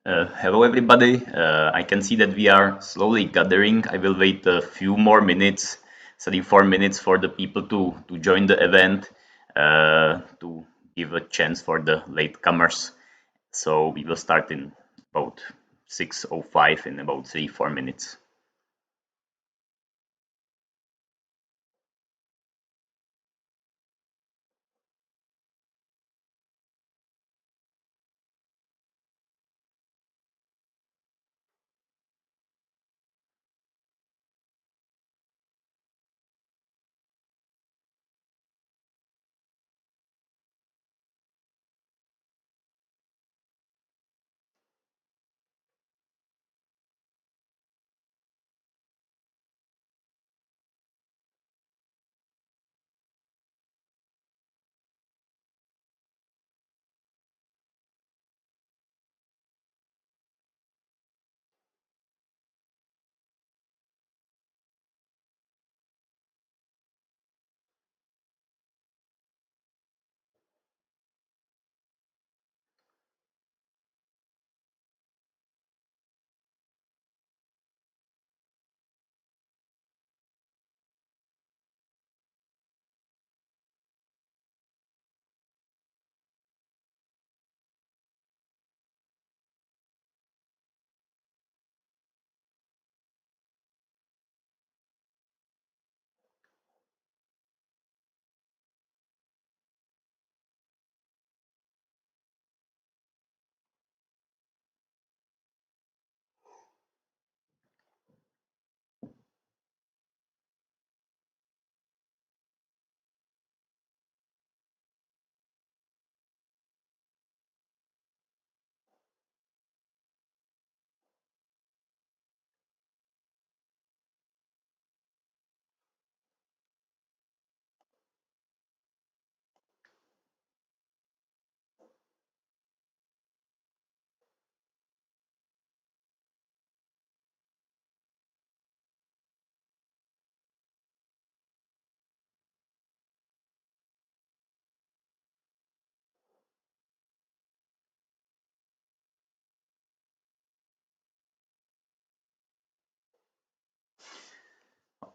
Hello everybody. I can see that we are slowly gathering. I will wait a few more minutes, 34 minutes for the people to join the event, to give a chance for the latecomers. So we will start in about 6:05 in about 3-4 minutes.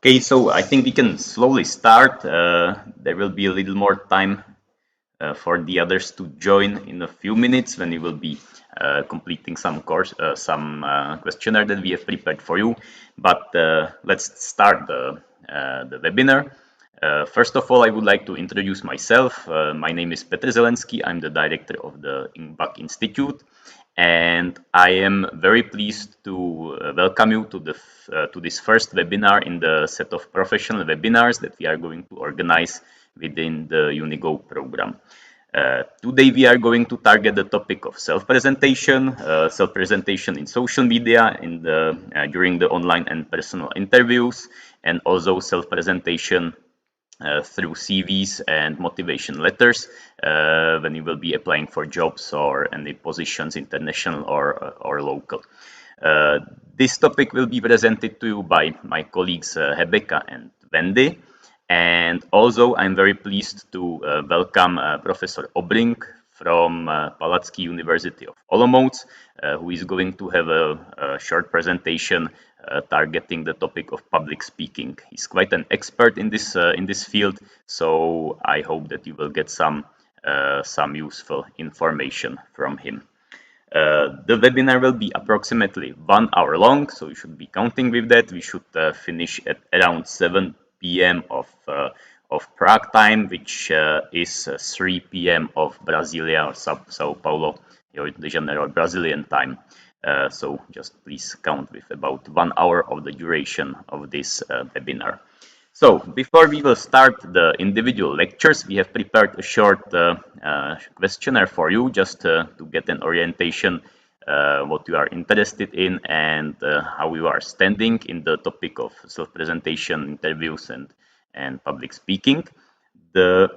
Okay, so I think we can slowly start. There will be a little more time for the others to join in a few minutes when you will be completing some questionnaire that we have prepared for you. But let's start the webinar. First of all, I would like to introduce myself. My name is Petr Zelensky. I'm the director of the INBAC Institute, and I am very pleased to welcome you to this first webinar in the set of professional webinars that we are going to organize within the UNIGO program. Today we are going to target the topic of self-presentation, self-presentation in social media, during the online and personal interviews, and also self-presentation through CVs and motivation letters when you will be applying for jobs or any positions, international or local. This topic will be presented to you by my colleagues Rebecca and Wendy. And also, I'm very pleased to welcome Professor Obrink from Palacký University of Olomouc, who is going to have a short presentation targeting the topic of public speaking. He's quite an expert in this field, so I hope that you will get some useful information from him. The webinar will be approximately 1 hour long, so you should be counting with that. We should finish at around 7 p.m. Of Prague time, which is 3 p.m. of Brasilia or Sao Paulo, Rio de Janeiro, Brazilian time. So just please count with about 1 hour of the duration of this webinar. So before we will start the individual lectures, we have prepared a short questionnaire for you just to get an orientation what you are interested in and how you are standing in the topic of self-presentation, interviews, and public speaking. The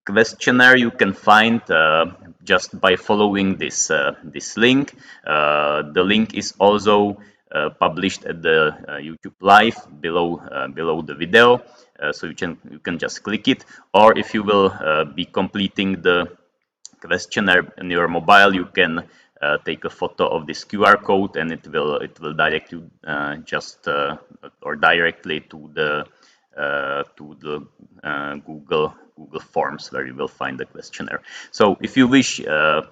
questionnaire you can find just by following this link. The link is also published at the YouTube Live below the video, so you can just click it. Or if you will be completing the questionnaire on your mobile, you can take a photo of this QR code, and it will direct you just or directly to the Google Forms, where you will find the questionnaire. So if you wish,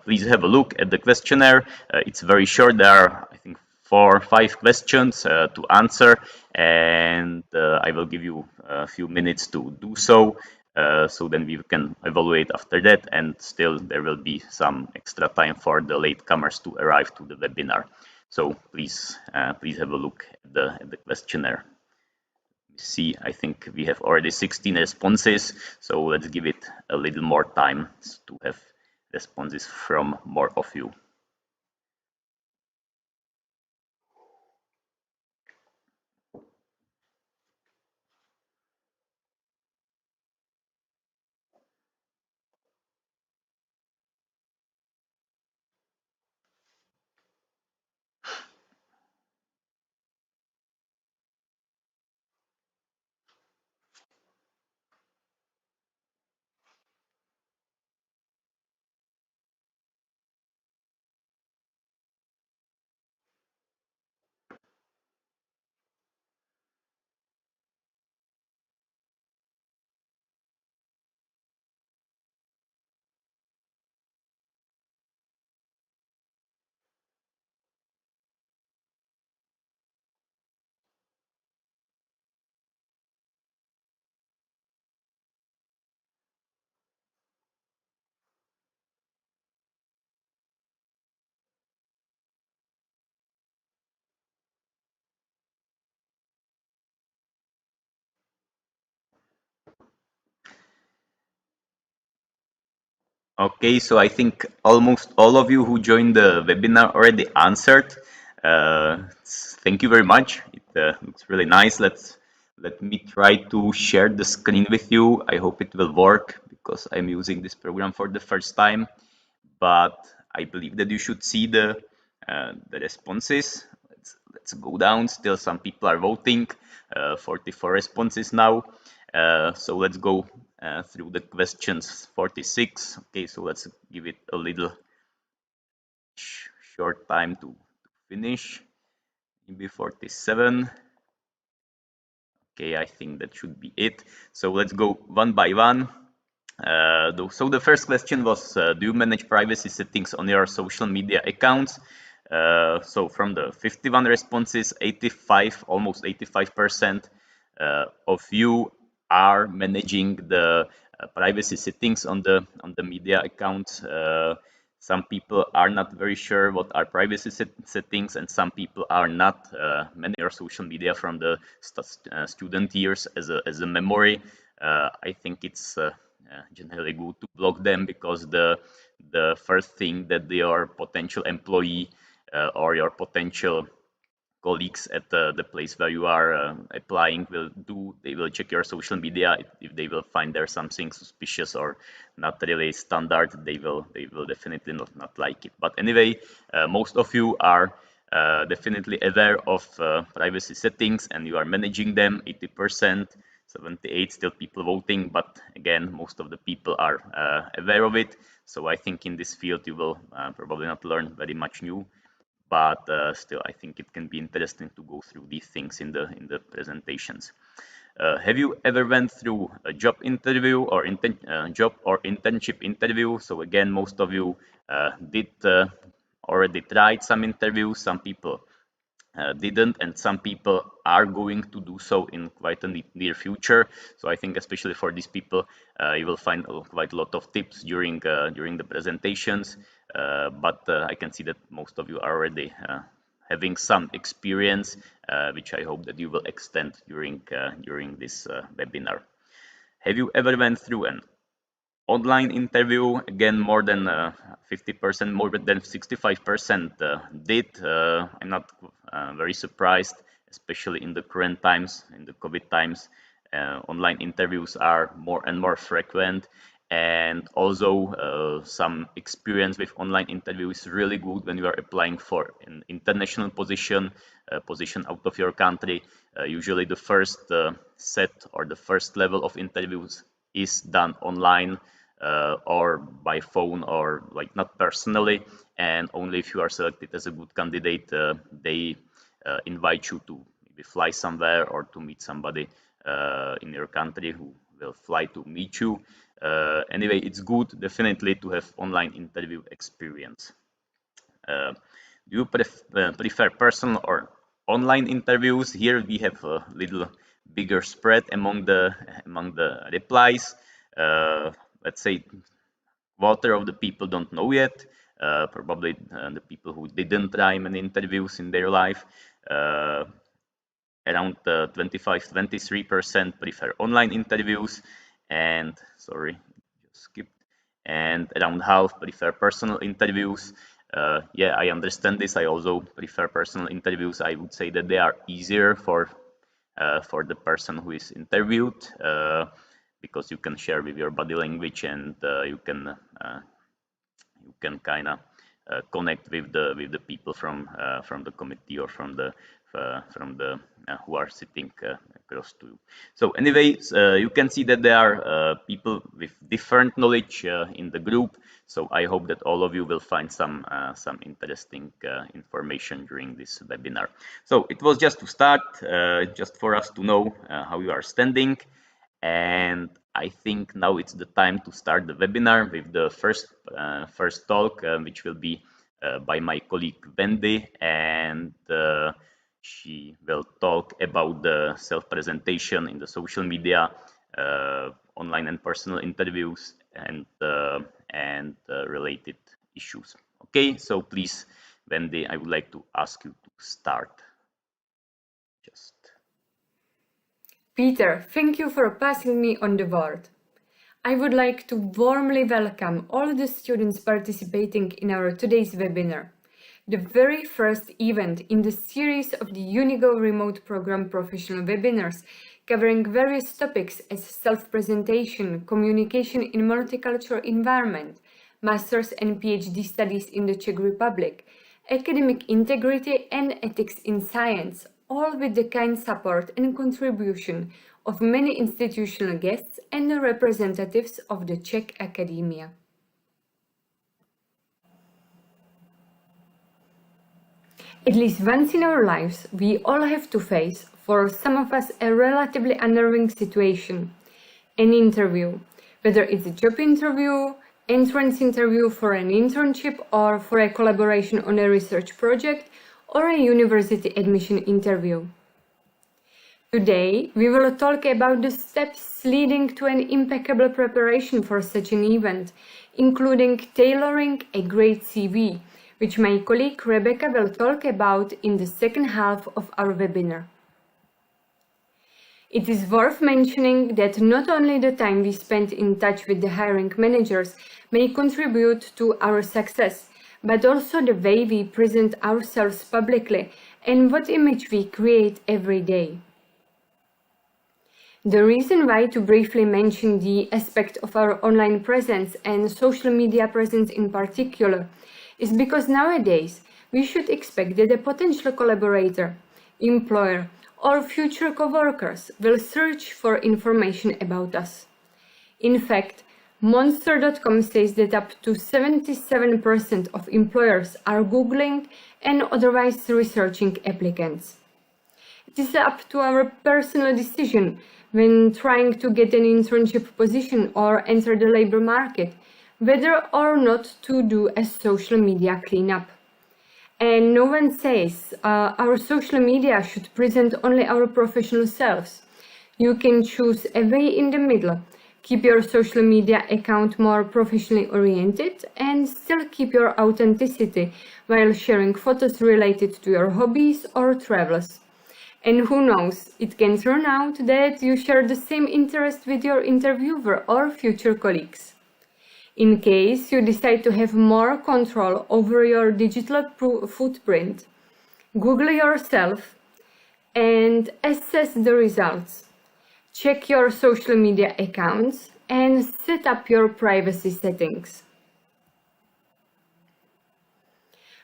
please have a look at the questionnaire. It's very short. There are, I think, 4 or 5 questions to answer, and I will give you a few minutes to do so. So then we can evaluate after that, and still there will be some extra time for the latecomers to arrive to the webinar. So please have a look at the questionnaire. See, I think we have already 16 responses, so let's give it a little more time to have responses from more of you. Okay, so I think almost all of you who joined the webinar already answered. Thank you very much. It looks really nice. Let me try to share the screen with you. I hope it will work because I'm using this program for the first time. But I believe that you should see the responses. Let's go down. Still, some people are voting. 44 responses now. So let's go through the questions. 46. Okay, so let's give it a little short time to finish. Maybe 47. Okay, I think that should be it. So let's go one by one. So the first question was, do you manage privacy settings on your social media accounts? So from the 51 responses, 85, almost 85% of you are managing the privacy settings on the media accounts. Some people are not very sure what are privacy settings, and some people are not. Many are social media from the student years as a memory. I think it's generally good to block them, because the first thing that your potential employee or your potential colleagues at the place where you are applying will do, they will check your social media. If they will find there something suspicious or not really standard, they will definitely not like it. But anyway, most of you are definitely aware of privacy settings, and you are managing them. 80%, 78 still people voting, but again, most of the people are aware of it. So I think in this field you will probably not learn very much new, but still I think it can be interesting to go through these things in the presentations. Have you ever went through a job interview or job or internship interview? So again, most of you did already tried some interviews. Some people didn't, and some people are going to do so in quite a near future. So I think especially for these people, you will find quite a lot of tips during the presentations. But I can see that most of you are already having some experience, which I hope that you will extend during this webinar. Have you ever went through an online interview? Again, more than 50%, more than 65% did. I'm not very surprised, especially in the current times, in the COVID times. Online interviews are more and more frequent, and also some experience with online interview is really good when you are applying for an international position, a position out of your country. Usually the first set or the first level of interviews is done online. or by phone or like not personally, and only if you are selected as a good candidate, they invite you to maybe fly somewhere or to meet somebody in your country who will fly to meet you. Anyway, it's good definitely to have online interview experience. Do you prefer personal or online interviews? Here we have a little bigger spread among the replies. Let's say quarter of the people don't know yet. Probably the people who didn't try many interviews in their life. Around 25-23% prefer online interviews, and sorry, just skipped. And around half prefer personal interviews. Yeah, I understand this. I also prefer personal interviews. I would say that they are easier for the person who is interviewed, because you can share with your body language, and you can kind of connect with the people from the committee or from the who are sitting close to you. So anyway, you can see that there are people with different knowledge in the group. So I hope that all of you will find some interesting information during this webinar. So it was just to start, just for us to know how you are standing. And I think now it's the time to start the webinar with the first talk, which will be by my colleague Wendy, and she will talk about the self-presentation in the social media, online and personal interviews, and related issues. Okay, so please, Wendy, I would like to ask you to start. Peter, thank you for passing me on the word. I would like to warmly welcome all the students participating in our today's webinar, the very first event in the series of the UNIGO Remote Program professional webinars covering various topics as self-presentation, communication in multicultural environment, master's and PhD studies in the Czech Republic, academic integrity and ethics in science, all with the kind support and contribution of many institutional guests and the representatives of the Czech academia. At least once in our lives, we all have to face, for some of us, a relatively unnerving situation, an interview, whether it's a job interview, entrance interview for an internship or for a collaboration on a research project, or a university admission interview. Today, we will talk about the steps leading to an impeccable preparation for such an event, including tailoring a great CV, which my colleague Rebecca will talk about in the second half of our webinar. It is worth mentioning that not only the time we spend in touch with the hiring managers may contribute to our success, but also the way we present ourselves publicly and what image we create every day. The reason why to briefly mention the aspect of our online presence and social media presence in particular is because nowadays we should expect that a potential collaborator, employer, or future co-workers will search for information about us. In fact, Monster.com says that up to 77% of employers are Googling and otherwise researching applicants. It is up to our personal decision when trying to get an internship position or enter the labor market, whether or not to do a social media cleanup. And no one says our social media should present only our professional selves. You can choose a way in the middle. Keep your social media account more professionally oriented and still keep your authenticity while sharing photos related to your hobbies or travels. And who knows, it can turn out that you share the same interest with your interviewer or future colleagues. In case you decide to have more control over your digital footprint, Google yourself and assess the results. Check your social media accounts and set up your privacy settings.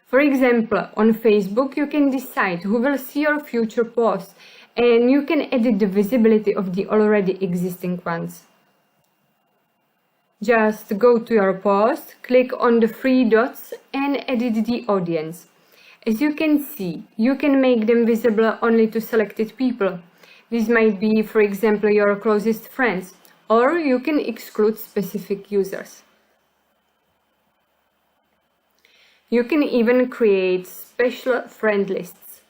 For example, on Facebook, you can decide who will see your future posts, and you can edit the visibility of the already existing ones. Just go to your post, click on the three dots and edit the audience. As you can see, you can make them visible only to selected people. This might be, for example, your closest friends, or you can exclude specific users. You can even create special friend lists.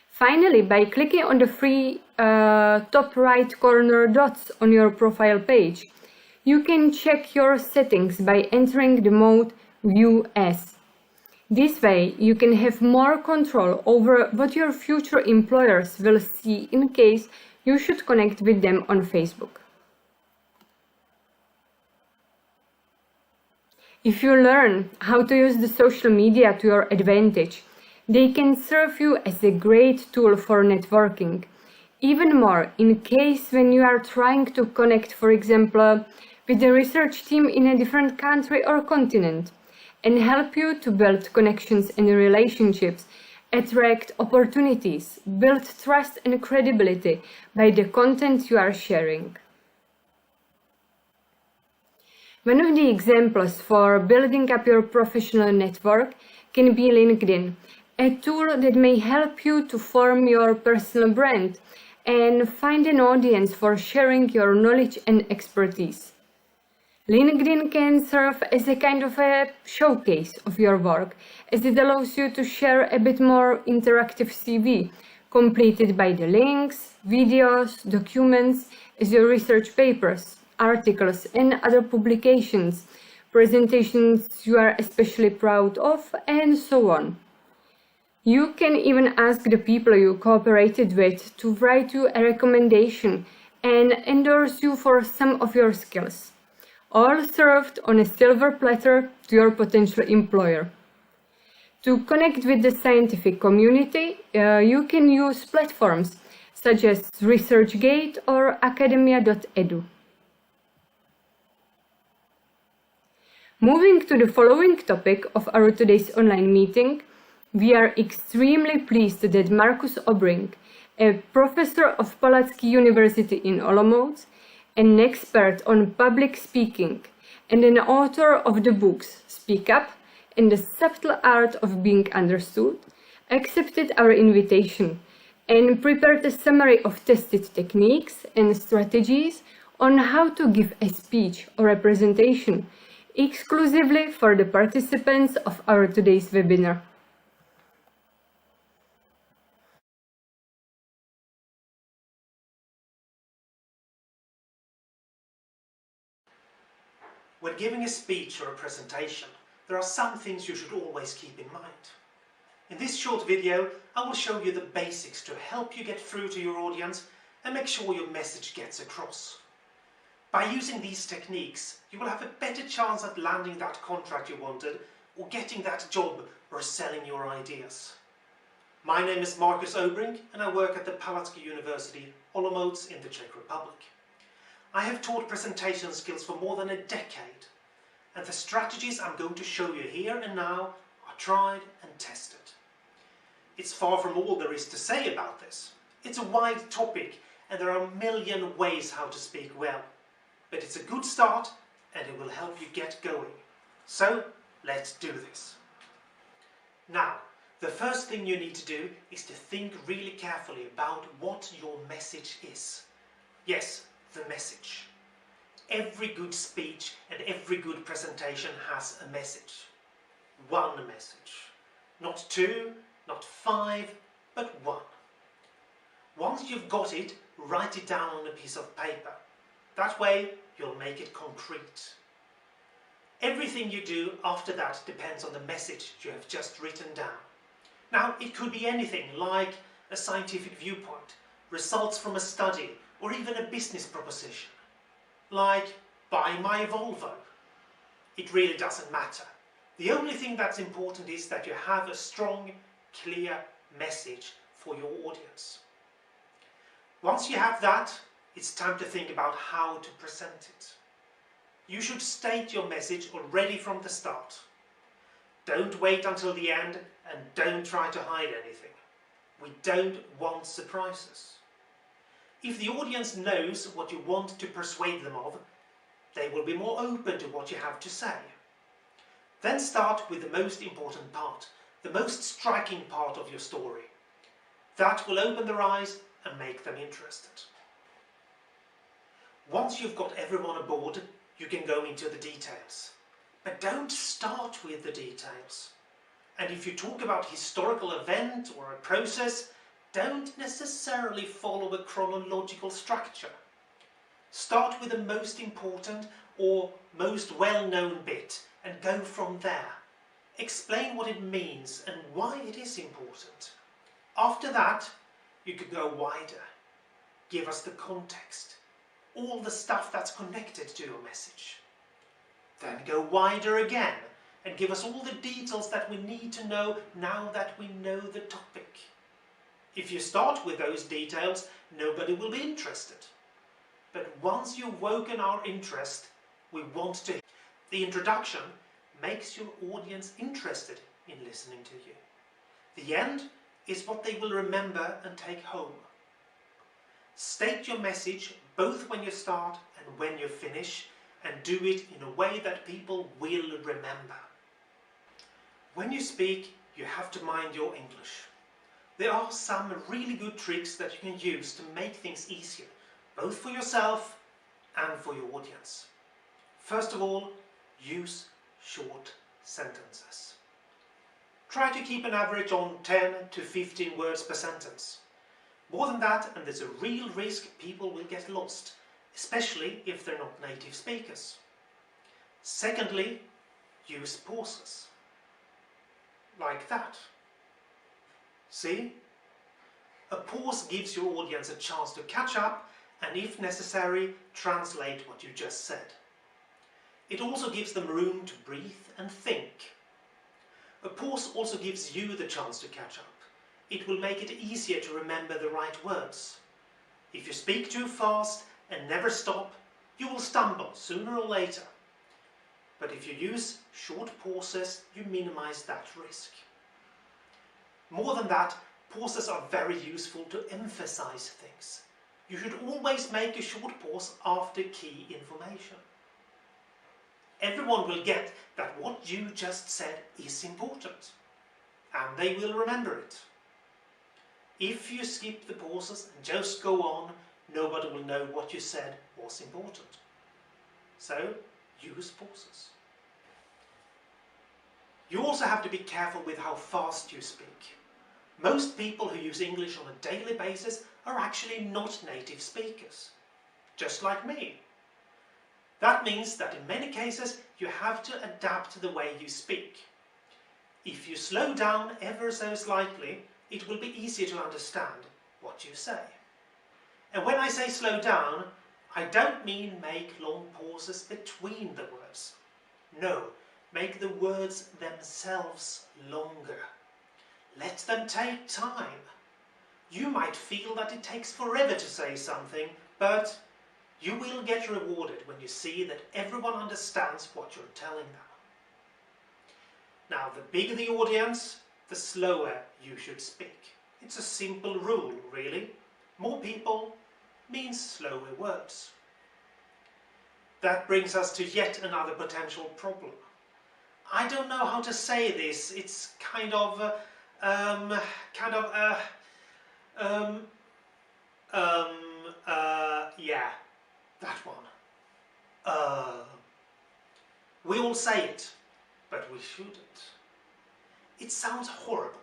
Finally, by clicking on the three top right corner dots on your profile page, you can check your settings by entering the mode View As. This way, you can have more control over what your future employers will see in case you should connect with them on Facebook. If you learn how to use the social media to your advantage, they can serve you as a great tool for networking. Even more, in case when you are trying to connect, for example, with the research team in a different country or continent, and help you to build connections and relationships, attract opportunities, build trust and credibility by the content you are sharing. One of the examples for building up your professional network can be LinkedIn, a tool that may help you to form your personal brand and find an audience for sharing your knowledge and expertise. LinkedIn can serve as a kind of a showcase of your work, as it allows you to share a bit more interactive CV, completed by the links, videos, documents, as your research papers, articles and other publications, presentations you are especially proud of, and so on. You can even ask the people you cooperated with to write you a recommendation and endorse you for some of your skills, all served on a silver platter to your potential employer. To connect with the scientific community, you can use platforms such as ResearchGate or academia.edu. Moving to the following topic of our today's online meeting, we are extremely pleased that Markus Obrink, a professor of Palacký University in Olomouc, an expert on public speaking, and an author of the books Speak Up and The Subtle Art of Being Understood, accepted our invitation and prepared a summary of tested techniques and strategies on how to give a speech or a presentation exclusively for the participants of our today's webinar. When giving a speech or a presentation, there are some things you should always keep in mind. In this short video, I will show you the basics to help you get through to your audience and make sure your message gets across. By using these techniques, you will have a better chance at landing that contract you wanted, or getting that job, or selling your ideas. My name is Markus Obrink and I work at the Palacký University, Olomouc in the Czech Republic. I have taught presentation skills for more than a decade, and the strategies I'm going to show you here and now are tried and tested. It's far from all there is to say about this. It's a wide topic and there are a million ways how to speak well. But it's a good start and it will help you get going. So let's do this. Now, the first thing you need to do is to think really carefully about what your message is. Yes, the message. Every good speech and every good presentation has a message. One message. Not two, not five, but one. Once you've got it, write it down on a piece of paper. That way, you'll make it concrete. Everything you do after that depends on the message you have just written down. Now, it could be anything like a scientific viewpoint, results from a study, or even a business proposition, like buy my Volvo. It really doesn't matter. The only thing that's important is that you have a strong, clear message for your audience. Once you have that, it's time to think about how to present it. You should state your message already from the start. Don't wait until the end and don't try to hide anything. We don't want surprises. If the audience knows what you want to persuade them of, they will be more open to what you have to say. Then start with the most important part, the most striking part of your story. That will open their eyes and make them interested. Once you've got everyone aboard, you can go into the details. But don't start with the details. And if you talk about a historical event or a process, don't necessarily follow a chronological structure. Start with the most important or most well-known bit and go from there. Explain what it means and why it is important. After that, you can go wider. Give us the context, all the stuff that's connected to your message. Then go wider again and give us all the details that we need to know now that we know the topic. If you start with those details, nobody will be interested. But once you've woken our interest, we want to. The introduction makes your audience interested in listening to you. The end is what they will remember and take home. State your message both when you start and when you finish, and do it in a way that people will remember. When you speak, you have to mind your English. There are some really good tricks that you can use to make things easier, both for yourself and for your audience. First of all, use short sentences. Try to keep an average on 10 to 15 words per sentence. More than that, and there's a real risk people will get lost, especially if they're not native speakers. Secondly, use pauses. Like that. See? A pause gives your audience a chance to catch up and, if necessary, translate what you just said. It also gives them room to breathe and think. A pause also gives you the chance to catch up. It will make it easier to remember the right words. If you speak too fast and never stop, you will stumble sooner or later. But if you use short pauses, you minimize that risk. More than that, pauses are very useful to emphasize things. You should always make a short pause after key information. Everyone will get that what you just said is important, and they will remember it. If you skip the pauses and just go on, nobody will know what you said was important. So, use pauses. You also have to be careful with how fast you speak. Most people who use English on a daily basis are actually not native speakers, just like me. That means that in many cases you have to adapt the way you speak. If you slow down ever so slightly, it will be easier to understand what you say. And when I say slow down, I don't mean make long pauses between the words. No, make the words themselves longer. Let them take time. You might feel that it takes forever to say something, but you will get rewarded when you see that everyone understands what you're telling them. Now, the bigger the audience, the slower you should speak. It's a simple rule, really. More people means slower words. That brings us to yet another potential problem. I don't know how to say this. It's yeah, that one. We all say it, but we shouldn't. It sounds horrible.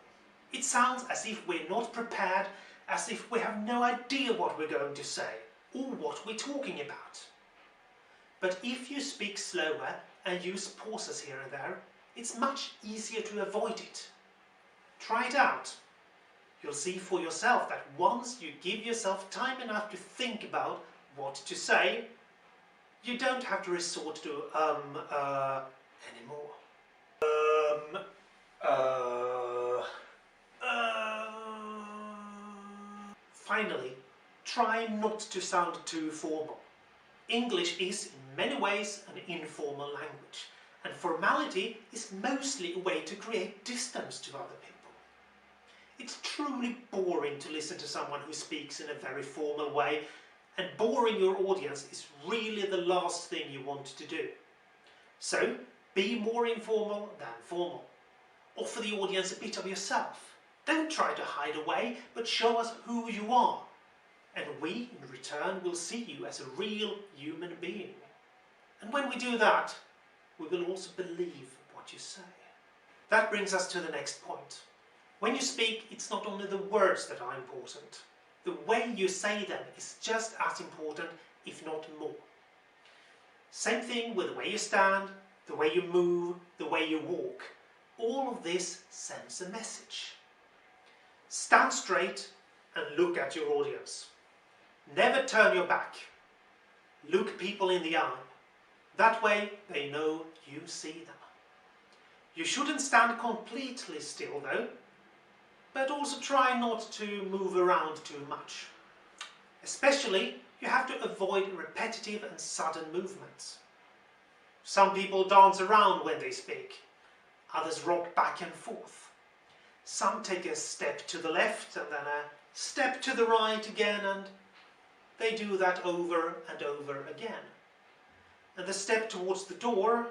It sounds as if we're not prepared, as if we have no idea what we're going to say, or what we're talking about. But if you speak slower and use pauses here and there, it's much easier to avoid it. Try it out. You'll see for yourself that once you give yourself time enough to think about what to say, you don't have to resort to anymore. Finally, try not to sound too formal. English is in many ways an informal language, and formality is mostly a way to create distance to other people. It's truly boring to listen to someone who speaks in a very formal way, and boring your audience is really the last thing you want to do. So, be more informal than formal. Offer the audience a bit of yourself. Don't try to hide away, but show us who you are. And we, in return, will see you as a real human being. And when we do that, we will also believe what you say. That brings us to the next point. When you speak, it's not only the words that are important. The way you say them is just as important, if not more. Same thing with the way you stand, the way you move, the way you walk. All of this sends a message. Stand straight and look at your audience. Never turn your back. Look people in the eye. That way they know you see them. You shouldn't stand completely still though, but also try not to move around too much. Especially, you have to avoid repetitive and sudden movements. Some people dance around when they speak. Others rock back and forth. Some take a step to the left and then a step to the right again, and they do that over and over again. And the step towards the door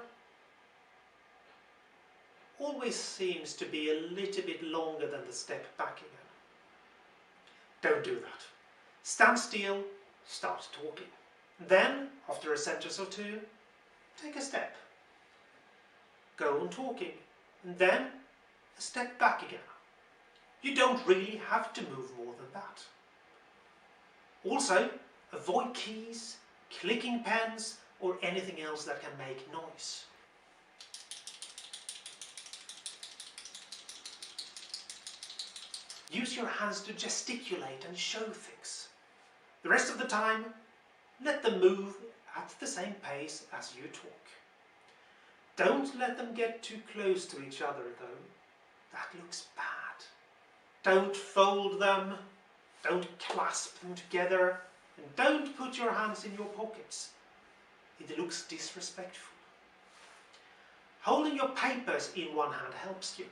always seems to be a little bit longer than the step back again. Don't do that. Stand still, start talking. Then, after a sentence or two, take a step. Go on talking, and then a step back again. You don't really have to move more than that. Also, avoid keys, clicking pens, or anything else that can make noise. Use your hands to gesticulate and show things. The rest of the time, let them move at the same pace as you talk. Don't let them get too close to each other though. That looks bad. Don't fold them, don't clasp them together, and don't put your hands in your pockets. It looks disrespectful. Holding your papers in one hand helps you.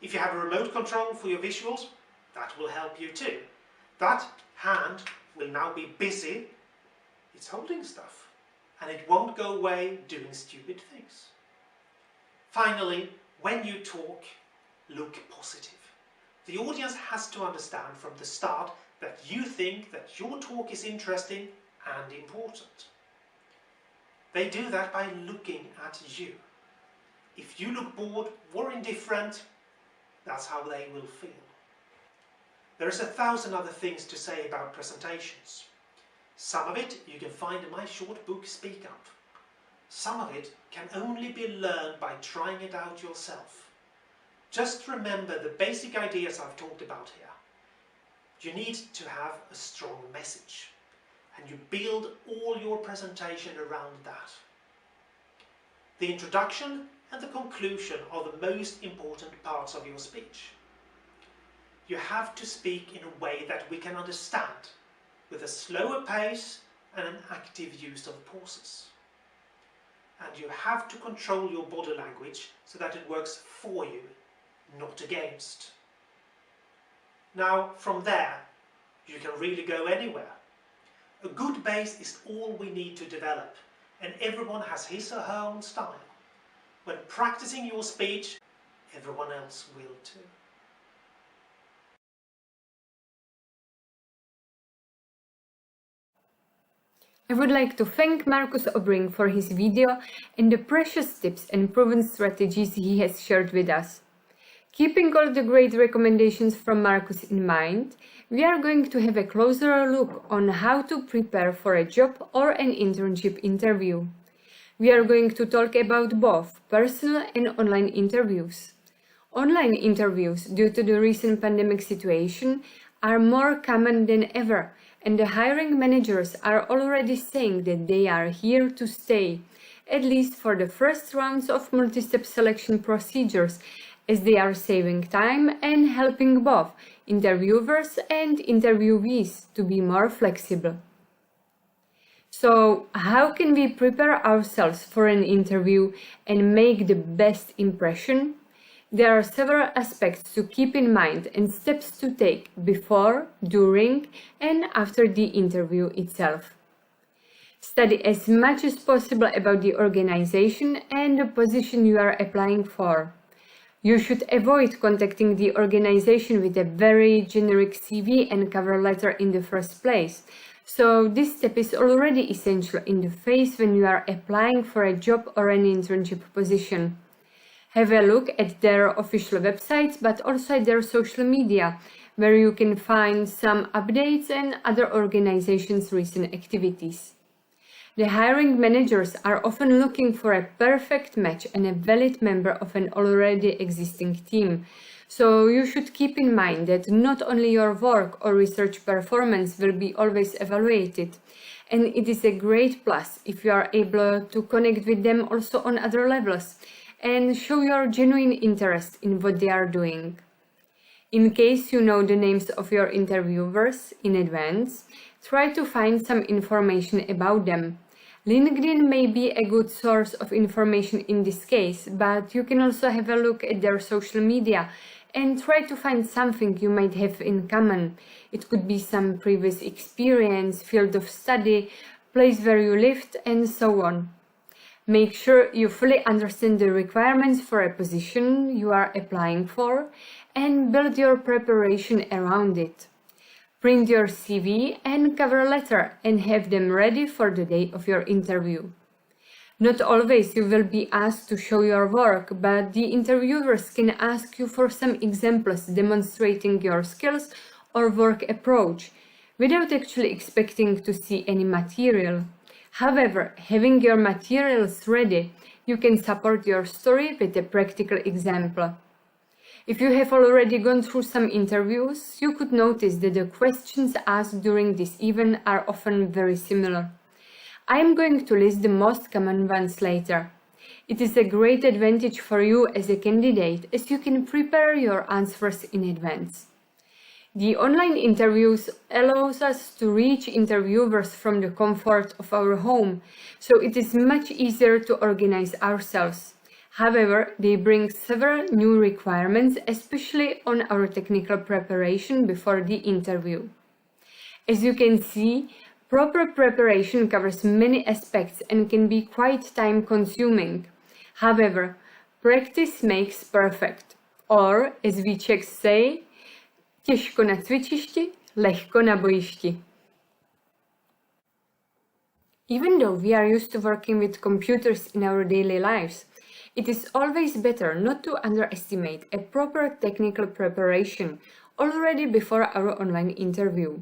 If you have a remote control for your visuals, that will help you too. That hand will now be busy. It's holding stuff, and it won't go away doing stupid things. Finally, when you talk, look positive. The audience has to understand from the start that you think that your talk is interesting and important. They do that by looking at you. If you look bored or indifferent, that's how they will feel. There's 1,000 other things to say about presentations. Some of it you can find in my short book Speak Up. Some of it can only be learned by trying it out yourself. Just remember the basic ideas I've talked about here. You need to have a strong message, and you build all your presentation around that. The introduction and the conclusion are the most important parts of your speech. You have to speak in a way that we can understand, with a slower pace and an active use of pauses. And you have to control your body language so that it works for you, not against. Now, from there, you can really go anywhere. A good base is all we need to develop, and everyone has his or her own style. When practicing your speech, everyone else will too. I would like to thank Marcus Obring for his video and the precious tips and proven strategies he has shared with us. Keeping all the great recommendations from Marcus in mind, we are going to have a closer look on how to prepare for a job or an internship interview. We are going to talk about both personal and online interviews. Online interviews, due to the recent pandemic situation, are more common than ever, and the hiring managers are already saying that they are here to stay, at least for the first rounds of multi-step selection procedures, as they are saving time and helping both interviewers and interviewees to be more flexible. So, how can we prepare ourselves for an interview and make the best impression? There are several aspects to keep in mind and steps to take before, during, and after the interview itself. Study as much as possible about the organization and the position you are applying for. You should avoid contacting the organization with a very generic CV and cover letter in the first place. So this step is already essential in the phase when you are applying for a job or an internship position. Have a look at their official websites, but also at their social media, where you can find some updates and other organizations' recent activities. The hiring managers are often looking for a perfect match and a valid member of an already existing team. So you should keep in mind that not only your work or research performance will be always evaluated, and it is a great plus if you are able to connect with them also on other levels and show your genuine interest in what they are doing. In case you know the names of your interviewers in advance, try to find some information about them. LinkedIn may be a good source of information in this case, but you can also have a look at their social media and try to find something you might have in common. It could be some previous experience, field of study, place where you lived, and so on. Make sure you fully understand the requirements for a position you are applying for and build your preparation around it. Print your CV and cover letter and have them ready for the day of your interview. Not always you will be asked to show your work, but the interviewers can ask you for some examples demonstrating your skills or work approach, without actually expecting to see any material. However, having your materials ready, you can support your story with a practical example. If you have already gone through some interviews, you could notice that the questions asked during this event are often very similar. I am going to list the most common ones later. It is a great advantage for you as a candidate, as you can prepare your answers in advance. The online interviews allows us to reach interviewers from the comfort of our home, so it is much easier to organize ourselves. However, they bring several new requirements, especially on our technical preparation before the interview. As you can see, proper preparation covers many aspects and can be quite time-consuming. However, practice makes perfect. Or, as we Czechs say, těžko na cvičišti, lehko na bojišti. Even though we are used to working with computers in our daily lives, it is always better not to underestimate a proper technical preparation already before our online interview.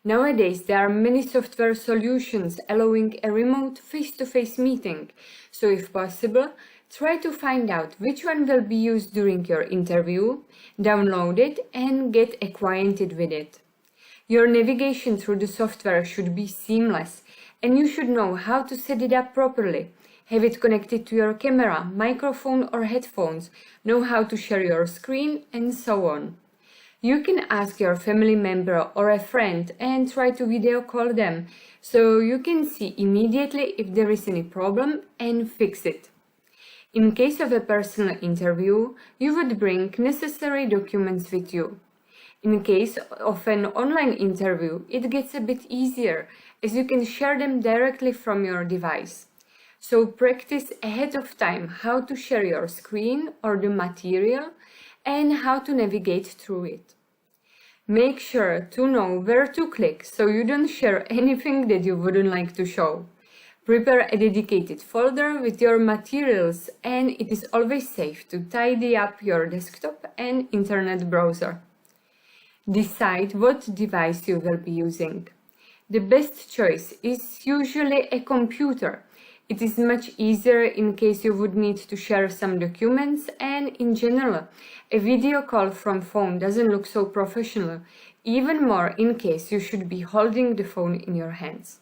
Nowadays, there are many software solutions allowing a remote face-to-face meeting, so if possible, try to find out which one will be used during your interview, download it, and get acquainted with it. Your navigation through the software should be seamless, and you should know how to set it up properly. Have it connected to your camera, microphone or headphones, know how to share your screen, and so on. You can ask your family member or a friend and try to video call them, so you can see immediately if there is any problem and fix it. In case of a personal interview, you would bring necessary documents with you. In case of an online interview, it gets a bit easier, as you can share them directly from your device. So practice ahead of time how to share your screen or the material and how to navigate through it. Make sure to know where to click so you don't share anything that you wouldn't like to show. Prepare a dedicated folder with your materials, and it is always safe to tidy up your desktop and internet browser. Decide what device you will be using. The best choice is usually a computer. It is much easier in case you would need to share some documents, and in general, a video call from phone doesn't look so professional, even more in case you should be holding the phone in your hands.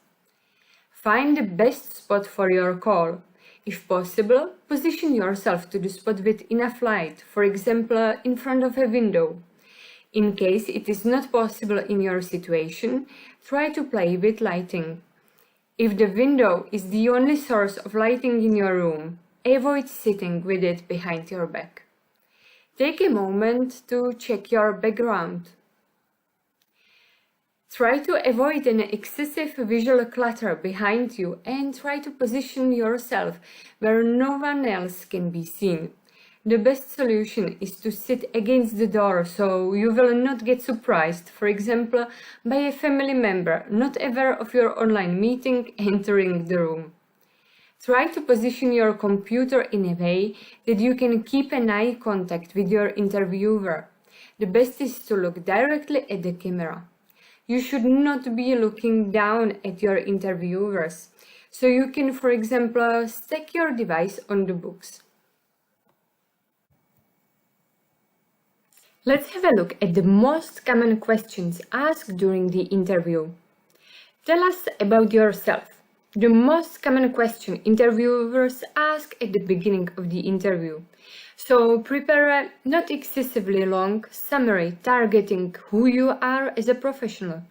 Find the best spot for your call. If possible, position yourself to the spot with enough light, for example, in front of a window. In case it is not possible in your situation, try to play with lighting. If the window is the only source of lighting in your room, avoid sitting with it behind your back. Take a moment to check your background. Try to avoid an excessive visual clutter behind you and try to position yourself where no one else can be seen. The best solution is to sit against the door so you will not get surprised, for example, by a family member not aware of your online meeting entering the room. Try to position your computer in a way that you can keep an eye contact with your interviewer. The best is to look directly at the camera. You should not be looking down at your interviewers, so you can, for example, stack your device on the books. Let's have a look at the most common questions asked during the interview. Tell us about yourself. The most common question interviewers ask at the beginning of the interview. So prepare a not excessively long summary targeting who you are as a professional.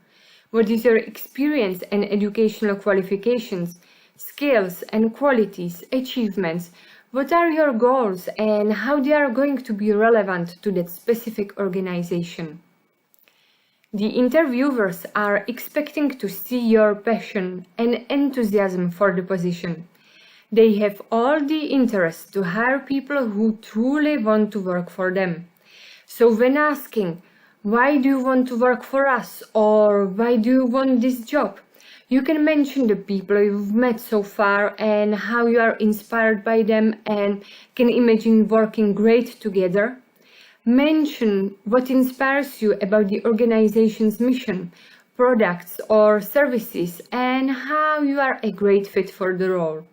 What is your experience and educational qualifications, skills and qualities, achievements? What are your goals and how they are going to be relevant to that specific organization? The interviewers are expecting to see your passion and enthusiasm for the position. They have all the interest to hire people who truly want to work for them. So when asking, why do you want to work for us or why do you want this job? You can mention the people you've met so far and how you are inspired by them and can imagine working great together. Mention what inspires you about the organization's mission, products or services and how you are a great fit for the role.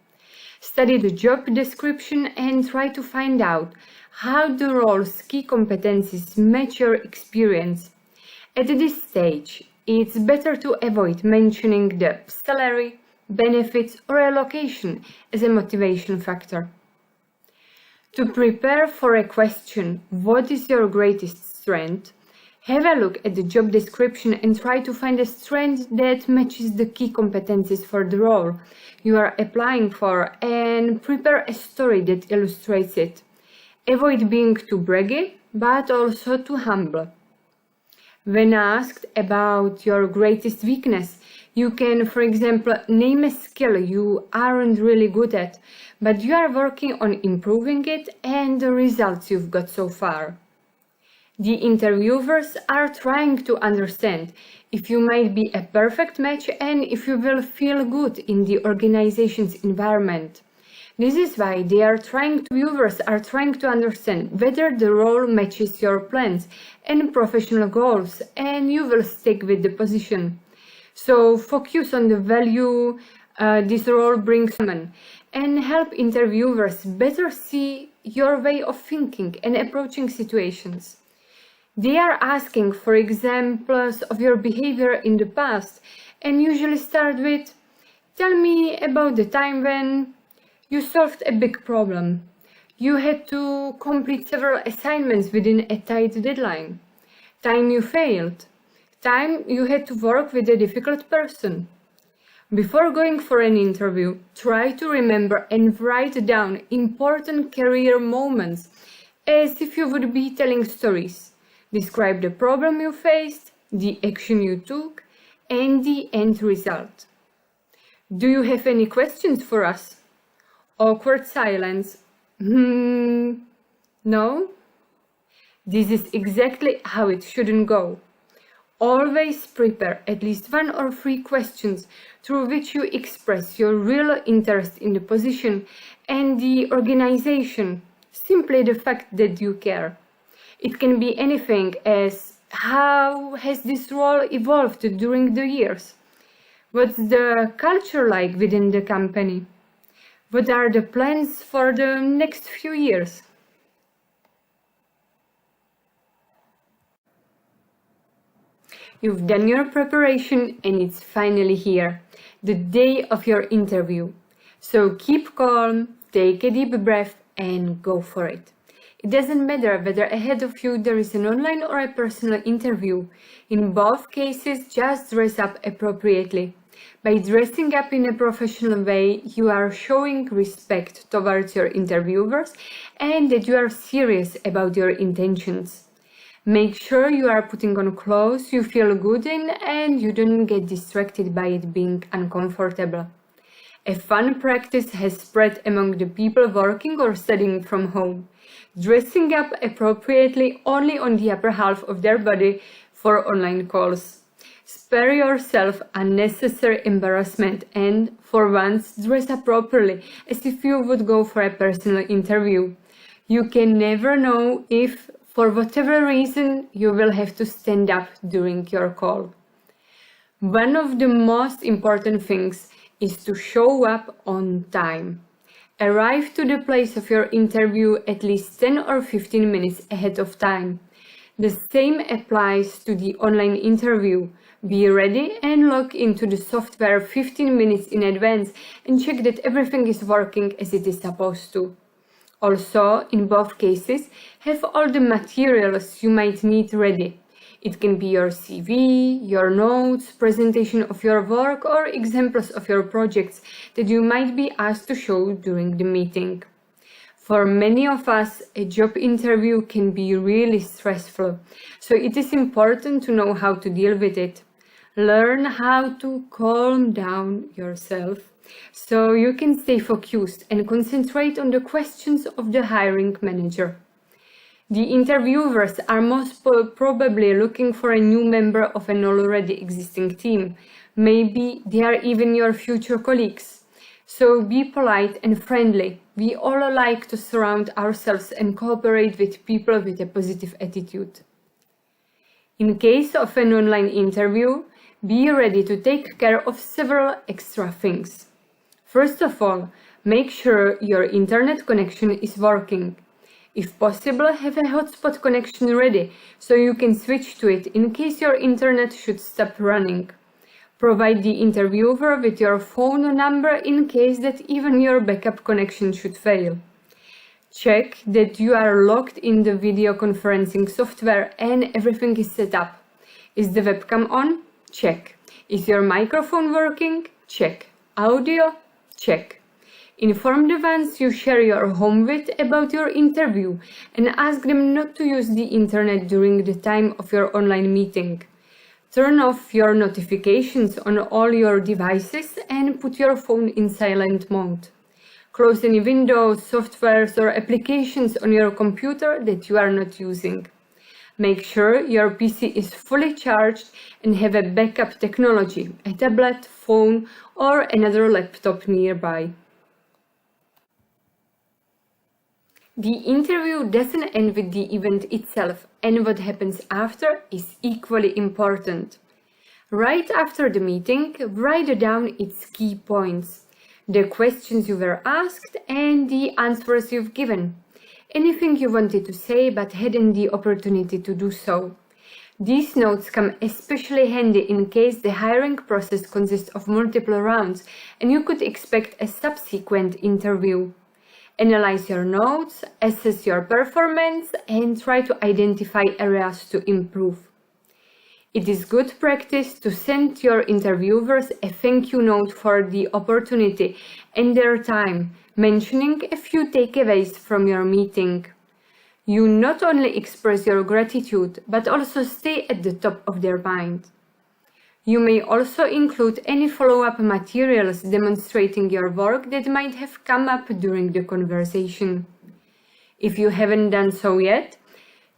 Study the job description and try to find out how the role's key competencies match your experience. At this stage, it's better to avoid mentioning the salary, benefits or a location as a motivation factor. To prepare for a question, what is your greatest strength? Have a look at the job description and try to find a strength that matches the key competencies for the role you are applying for and prepare a story that illustrates it. Avoid being too braggy, but also too humble. When asked about your greatest weakness, you can, for example, name a skill you aren't really good at, but you are working on improving it and the results you've got so far. The interviewers are trying to understand if you might be a perfect match and if you will feel good in the organization's environment. This is why viewers are trying to understand whether the role matches your plans and professional goals and you will stick with the position. So focus on the value this role brings and help interviewers better see your way of thinking and approaching situations. They are asking for examples of your behavior in the past and usually start with, tell me about the time when you solved a big problem. You had to complete several assignments within a tight deadline. Time you failed. Time you had to work with a difficult person. Before going for an interview, try to remember and write down important career moments as if you would be telling stories. Describe the problem you faced, the action you took, and the end result. Do you have any questions for us? Awkward silence. No? This is exactly how it shouldn't go. Always prepare at least 1 or 3 questions through which you express your real interest in the position and the organization, simply the fact that you care. It can be anything as how has this role evolved during the years? What's the culture like within the company? What are the plans for the next few years? You've done your preparation and it's finally here, the day of your interview. So keep calm, take a deep breath and go for it. It doesn't matter whether ahead of you there is an online or a personal interview. In both cases, just dress up appropriately. By dressing up in a professional way, you are showing respect towards your interviewers and that you are serious about your intentions. Make sure you are putting on clothes you feel good in and you don't get distracted by it being uncomfortable. A fun practice has spread among the people working or studying from home, dressing up appropriately only on the upper half of their body for online calls. Spare yourself unnecessary embarrassment and, for once, dress up properly as if you would go for a personal interview. You can never know if, for whatever reason, you will have to stand up during your call. One of the most important things is to show up on time. Arrive to the place of your interview at least 10 or 15 minutes ahead of time. The same applies to the online interview. Be ready and log into the software 15 minutes in advance and check that everything is working as it is supposed to. Also, in both cases, have all the materials you might need ready. It can be your CV, your notes, presentation of your work, or examples of your projects that you might be asked to show during the meeting. For many of us, a job interview can be really stressful, so it is important to know how to deal with it. Learn how to calm down yourself so you can stay focused and concentrate on the questions of the hiring manager. The interviewers are most probably looking for a new member of an already existing team. Maybe they are even your future colleagues. So be polite and friendly. We all like to surround ourselves and cooperate with people with a positive attitude. In case of an online interview, be ready to take care of several extra things. First of all, make sure your internet connection is working. If possible, have a hotspot connection ready so you can switch to it in case your internet should stop running. Provide the interviewer with your phone number in case that even your backup connection should fail. Check that you are logged in the video conferencing software and everything is set up. Is the webcam on? Check. Is your microphone working? Check. Audio? Check. Inform the ones you share your home with about your interview and ask them not to use the internet during the time of your online meeting. Turn off your notifications on all your devices and put your phone in silent mode. Close any windows, softwares or applications on your computer that you are not using. Make sure your PC is fully charged and have a backup technology, a tablet, phone or another laptop nearby. The interview doesn't end with the event itself, and what happens after is equally important. Right after the meeting, write down its key points, the questions you were asked and the answers you've given, anything you wanted to say but hadn't the opportunity to do so. These notes come especially handy in case the hiring process consists of multiple rounds and you could expect a subsequent interview. Analyze your notes, assess your performance, and try to identify areas to improve. It is good practice to send your interviewers a thank you note for the opportunity and their time, mentioning a few takeaways from your meeting. You not only express your gratitude, but also stay at the top of their mind. You may also include any follow-up materials demonstrating your work that might have come up during the conversation. If you haven't done so yet,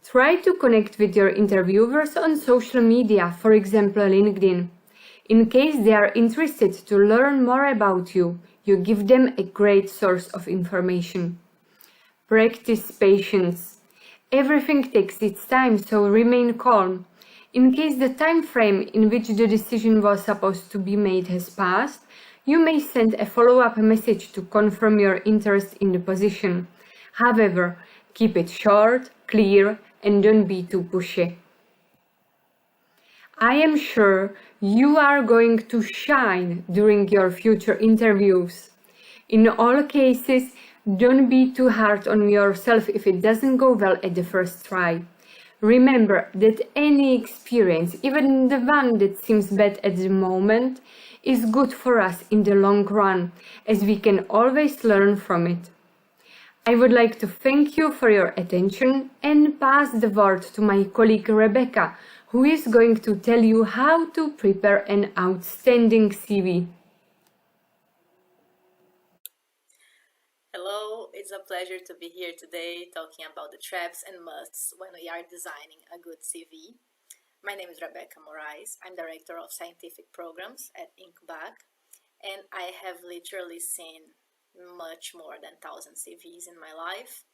try to connect with your interviewers on social media, for example LinkedIn. In case they are interested to learn more about you, you give them a great source of information. Practice patience. Everything takes its time, so remain calm. In case the time frame in which the decision was supposed to be made has passed, you may send a follow-up message to confirm your interest in the position. However, keep it short, clear, and don't be too pushy. I am sure you are going to shine during your future interviews. In all cases, don't be too hard on yourself if it doesn't go well at the first try. Remember that any experience, even the one that seems bad at the moment, is good for us in the long run, as we can always learn from it. I would like to thank you for your attention and pass the word to my colleague Rebecca, who is going to tell you how to prepare an outstanding CV. Hello, it's a pleasure to be here today talking about the traps and musts when we are designing a good CV. My name is Rebecca Moraes. I'm Director of Scientific Programs at INCBAC, and I have literally seen much more than 1,000 CVs in my life.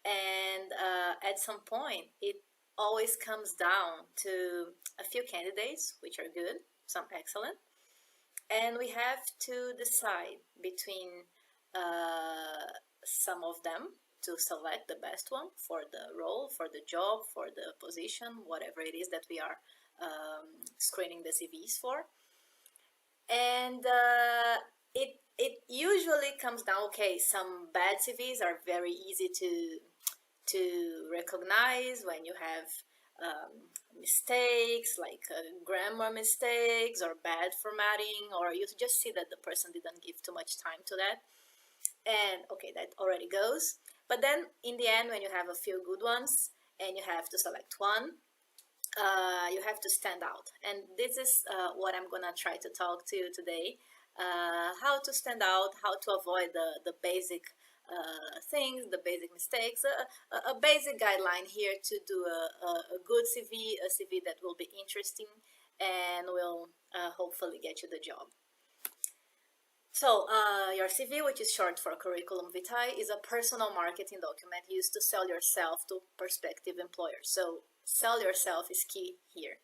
And at some point, it always comes down to a few candidates, which are good, some excellent, and we have to decide between some of them to select the best one for the role, for the job, for the position, whatever it is that we are screening the CVs for. And it usually comes down, okay, some bad CVs are very easy to recognize when you have mistakes like grammar mistakes or bad formatting, or you just see that the person didn't give too much time to that. And okay, that already goes. But then in the end, when you have a few good ones and you have to select one, you have to stand out. And this is what I'm gonna try to talk to you today. How to stand out, how to avoid the basic things, the basic mistakes, a basic guideline here to do a good CV, a CV that will be interesting and will hopefully get you the job. So your CV, which is short for curriculum vitae, is a personal marketing document used to sell yourself to prospective employers. So sell yourself is key here.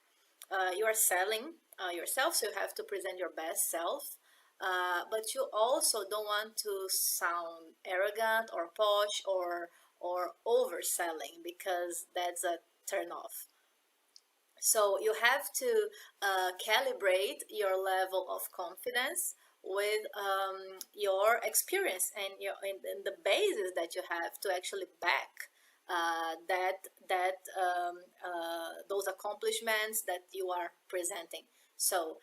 You are selling yourself, so you have to present your best self, but you also don't want to sound arrogant or posh or overselling, because that's a turn off. So you have to calibrate your level of confidence with your experience and the basis that you have to actually back those accomplishments that you are presenting. So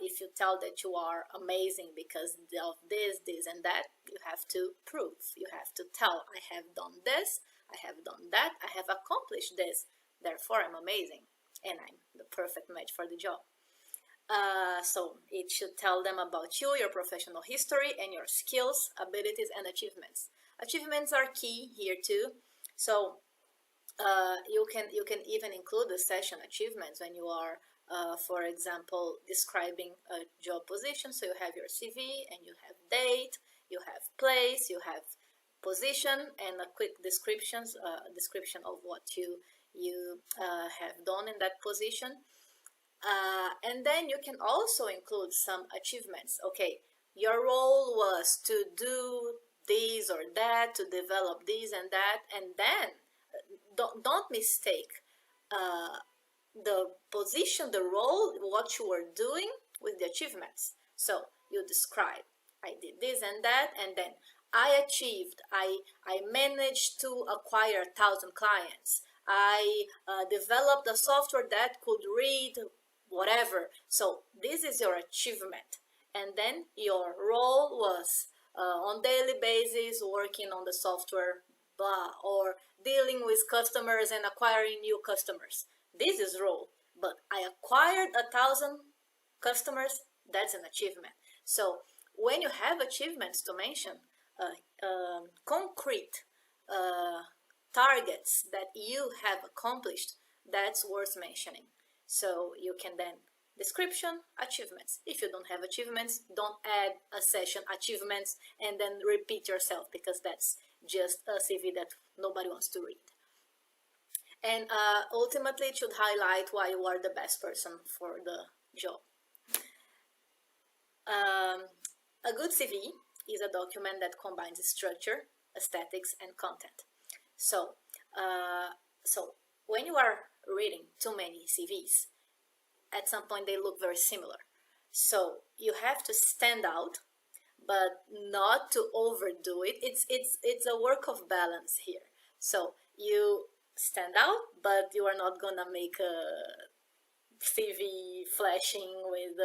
if you tell that you are amazing because of this and that, you have to prove. You have to tell, I have done this, I have done that, I have accomplished this, therefore I'm amazing and I'm the perfect match for the job. So it should tell them about you, your professional history, and your skills, abilities, and achievements. Achievements are key here too. So you can even include the session achievements when you are, for example, describing a job position. So you have your CV and you have date, you have place, you have position, and a quick description of what you have done in that position. And then you can also include some achievements. Okay, your role was to do this or that, to develop this and that, and then don't mistake the position, the role, what you were doing with the achievements. So you describe, I did this and that, and then I achieved, I managed to acquire 1,000 clients. I developed a software that could read whatever. So this is your achievement. And then your role was on daily basis working on the software, blah, or dealing with customers and acquiring new customers. This is role. But I acquired 1,000 customers, that's an achievement. So when you have achievements to mention, concrete targets that you have accomplished, that's worth mentioning. So you can then description, achievements. If you don't have achievements, don't add a session achievements and then repeat yourself, because that's just a CV that nobody wants to read. And ultimately it should highlight why you are the best person for the job. A good CV is a document that combines structure, aesthetics, and content. So when you are reading too many CVs, at some point they look very similar. So you have to stand out, but not to overdo it. It's a work of balance here. So you stand out, but you are not gonna make a CV flashing with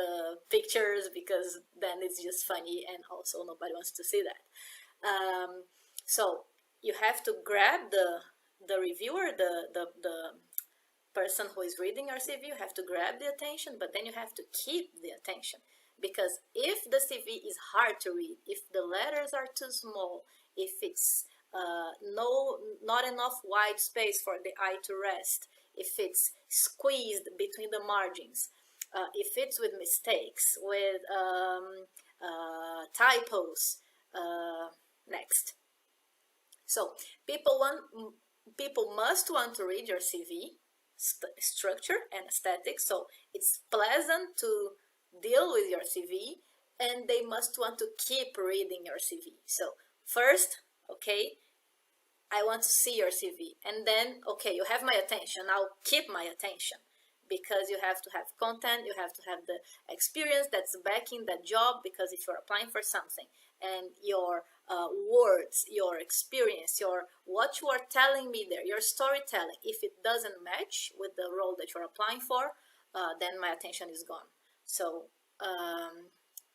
pictures, because then it's just funny and also nobody wants to see that. So you have to grab the reviewer, the person who is reading your CV, you have to grab the attention, but then you have to keep the attention. Because if the CV is hard to read, if the letters are too small, if it's not enough white space for the eye to rest, if it's squeezed between the margins, if it's with mistakes, with typos, next. So people must want to read your CV structure and aesthetics, so it's pleasant to deal with your CV, and they must want to keep reading your CV. So first, okay, I want to see your CV, and then, okay, you have my attention, I'll keep my attention, because you have to have content, you have to have the experience that's backing that job, because if you're applying for something and your words, your experience, what you are telling me there, your storytelling, if it doesn't match with the role that you're applying for, then my attention is gone. So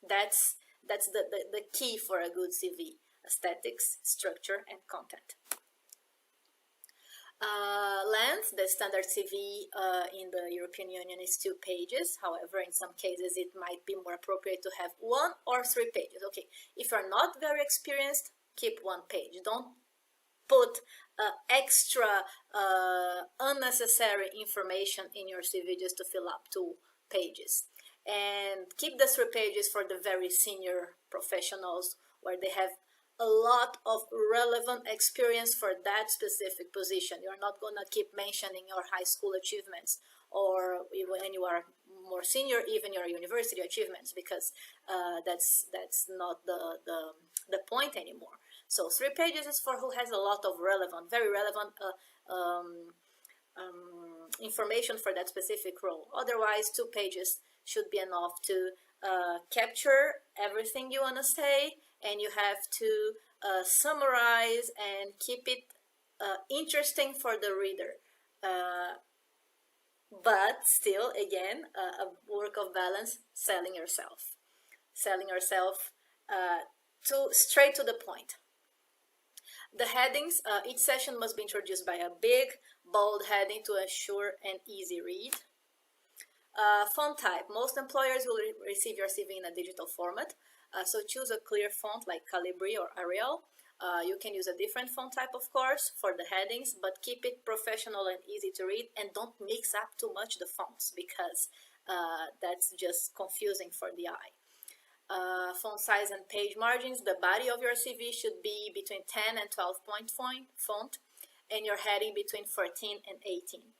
that's the key for a good CV: aesthetics, structure, and content. Length, the standard CV in the European Union is 2 pages. However, in some cases it might be more appropriate to have 1 or 3 pages. Okay, if you're not very experienced, keep 1 page. Don't put extra unnecessary information in your CV just to fill up 2 pages. And keep the 3 pages for the very senior professionals, where they have a lot of relevant experience for that specific position. You're not going to keep mentioning your high school achievements, or when you are more senior, even your university achievements, because that's not the point anymore. So 3 pages is for who has a lot of relevant, very relevant information for that specific role. Otherwise, 2 pages should be enough to capture everything you want to say, and you have to summarize and keep it interesting for the reader. But still, again, a work of balance: selling yourself. Selling yourself straight to the point. The headings, each session must be introduced by a big, bold heading to ensure an easy read. Font type. Most employers will receive your CV in a digital format, so choose a clear font like Calibri or Arial. You can use a different font type, of course, for the headings, but keep it professional and easy to read, and don't mix up too much the fonts, because that's just confusing for the eye. Font size and page margins. The body of your CV should be between 10 and 12 point font, and your heading between 14 and 18.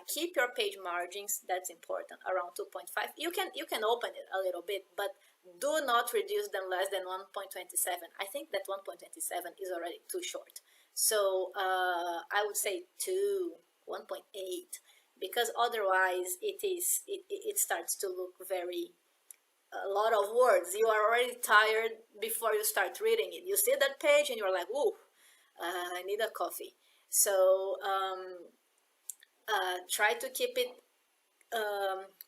Keep your page margins, that's important, around 2.5. You can open it a little bit, but do not reduce them less than 1.27. I think that 1.27 is already too short. So I would say 1.8, because otherwise it starts to look a lot of words. You are already tired before you start reading it. You see that page and you're like, ooh, I need a coffee. So try to keep it